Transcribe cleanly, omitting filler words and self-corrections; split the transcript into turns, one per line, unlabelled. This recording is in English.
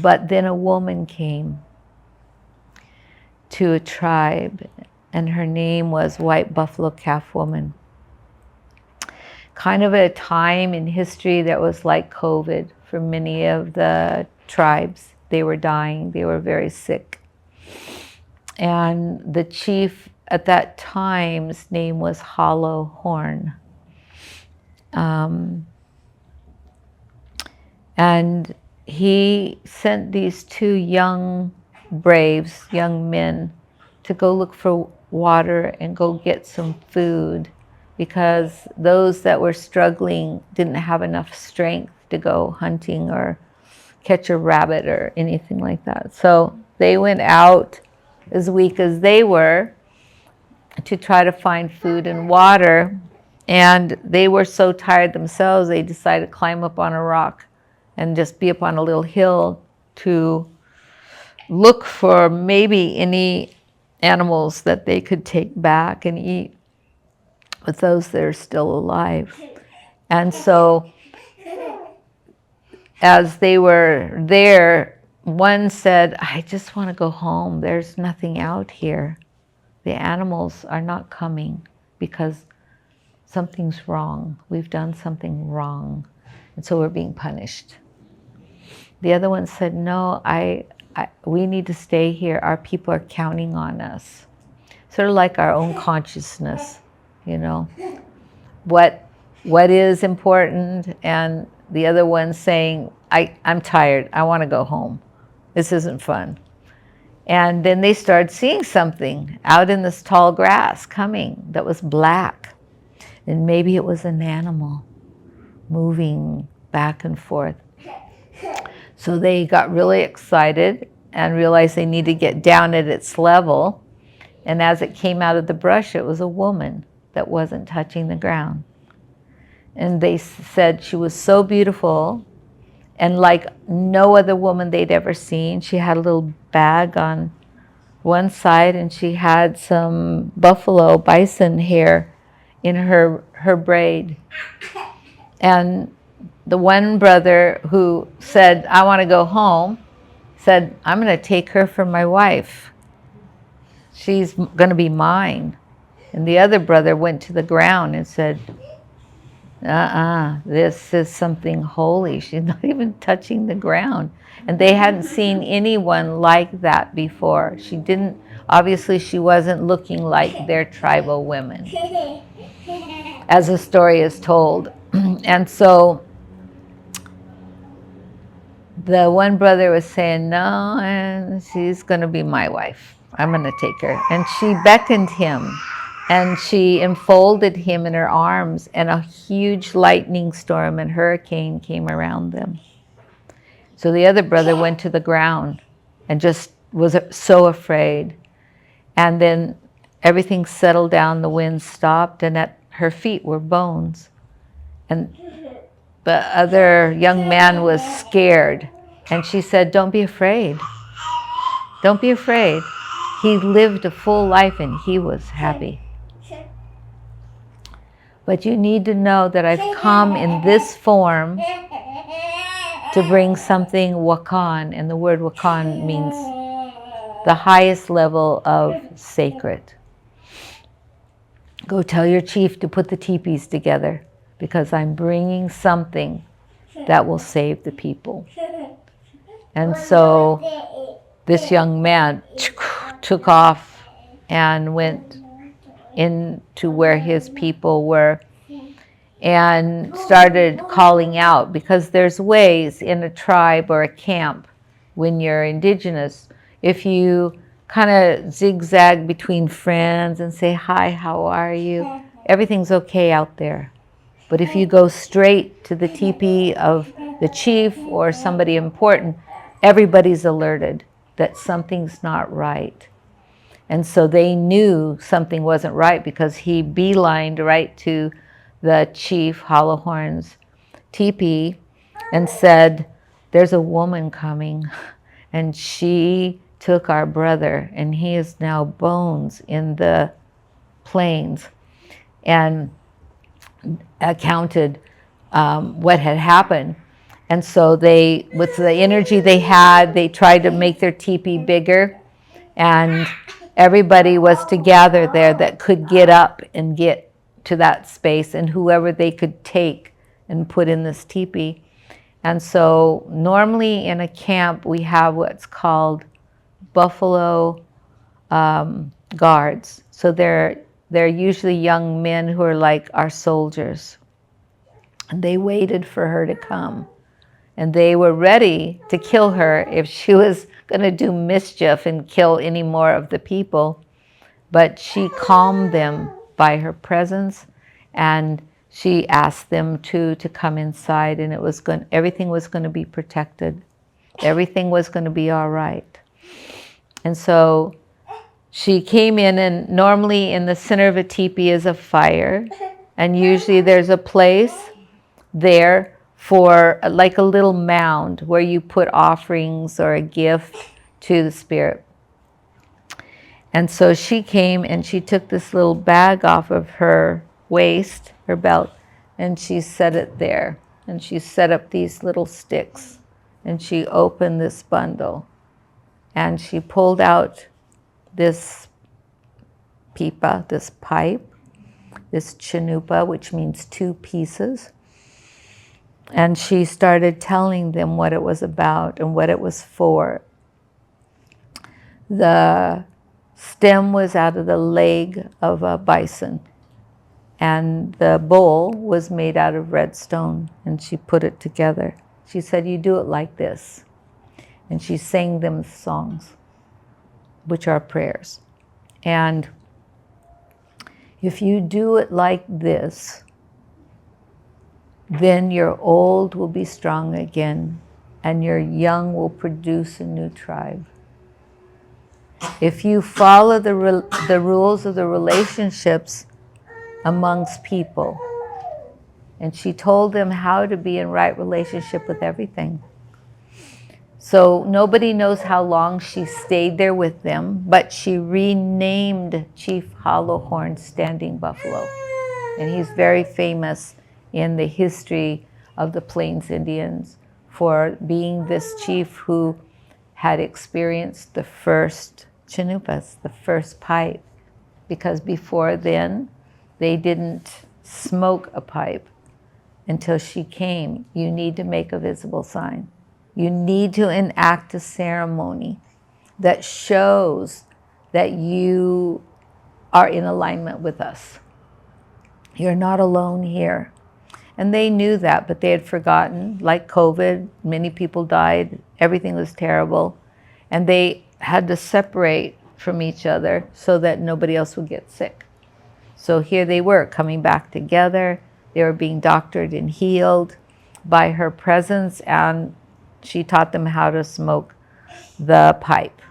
But then a woman came to a tribe, and her name was White Buffalo Calf Woman. Kind of a time in history that was like COVID for many of the tribes. They were dying, they were very sick. And the chief at that time's name was Hollow Horn. And he sent these two young braves, young men, to go look for water and go get some food, because those that were struggling didn't have enough strength to go hunting or catch a rabbit or anything like that. So they went out, as weak as they were, to try to find food and water. And they were so tired themselves, they decided to climb up on a rock and just be up on a little hill to look for maybe any animals that they could take back and eat with those that are still alive. And so as they were there, one said, I just want to go home. There's nothing out here. The animals are not coming because something's wrong. We've done something wrong, and so we're being punished. The other one said, no, we need to stay here. Our people are counting on us. Sort of like our own consciousness, you know. What is important, and the other one saying, I'm tired. I want to go home. This isn't fun. And then they started seeing something out in this tall grass coming that was black. And maybe it was an animal moving back and forth. So they got really excited and realized they needed to get down at its level. And as it came out of the brush, it was a woman that wasn't touching the ground. And they said she was so beautiful and like no other woman they'd ever seen. She had a little bag on one side, and she had some buffalo bison hair in her braid. And the one brother who said, I want to go home, said, I'm going to take her for my wife. She's going to be mine. And the other brother went to the ground and said, this is something holy. She's not even touching the ground. And they hadn't seen anyone like that before. Obviously she wasn't looking like their tribal women, as the story is told. And so the one brother was saying, no, and she's going to be my wife. I'm going to take her. And she beckoned him, and she enfolded him in her arms, and a huge lightning storm and hurricane came around them. So the other brother went to the ground and just was so afraid. And then everything settled down, the wind stopped, and at her feet were bones. And the other young man was scared. And she said, don't be afraid. Don't be afraid. He lived a full life and he was happy. But you need to know that I've come in this form to bring something wakan. And the word wakan means the highest level of sacred. Go tell your chief to put the teepees together, because I'm bringing something that will save the people. And so this young man took off and went into where his people were and started calling out, because there's ways in a tribe or a camp when you're indigenous, if you kind of zigzag between friends and say, hi, how are you? Everything's okay out there. But if you go straight to the teepee of the chief or somebody important, everybody's alerted that something's not right. And so they knew something wasn't right, because he beelined right to the chief, Hollowhorn's teepee, and said, there's a woman coming, and she took our brother, and he is now bones in the plains. And accounted what had happened. And so they, with the energy they had, they tried to make their teepee bigger, and everybody was to gather there that could get up and get to that space, and whoever they could take and put in this teepee. And so normally in a camp we have what's called buffalo guards. So they're usually young men who are like our soldiers. And they waited for her to come. And they were ready to kill her if she was going to do mischief and kill any more of the people. But she calmed them by her presence, and she asked them to come inside, and everything was going to be protected. Everything was going to be all right. And so she came in, and normally in the center of a teepee is a fire, and usually there's a place there for like a little mound where you put offerings or a gift to the spirit. And so she came and she took this little bag off of her waist, her belt, and she set it there. And she set up these little sticks, and she opened this bundle, and she pulled out this pipa, this pipe, this chinupa, which means two pieces. And she started telling them what it was about and what it was for. The stem was out of the leg of a bison, and the bowl was made out of red stone, and she put it together. She said, "You do it like this." And she sang them songs, which are prayers. And if you do it like this, then your old will be strong again, and your young will produce a new tribe. If you follow the rules of the relationships amongst people, and she told them how to be in right relationship with everything. So nobody knows how long she stayed there with them, but she renamed Chief Hollowhorn Standing Buffalo. And he's very famous in the history of the Plains Indians for being this chief who had experienced the first chinupas, the first pipe. Because before then, they didn't smoke a pipe until she came. You need to make a visible sign. You need to enact a ceremony that shows that you are in alignment with us. You're not alone here. And they knew that, but they had forgotten. Like COVID, many people died. Everything was terrible. And they had to separate from each other so that nobody else would get sick. So here they were coming back together. They were being doctored and healed by her presence, and she taught them how to smoke the pipe.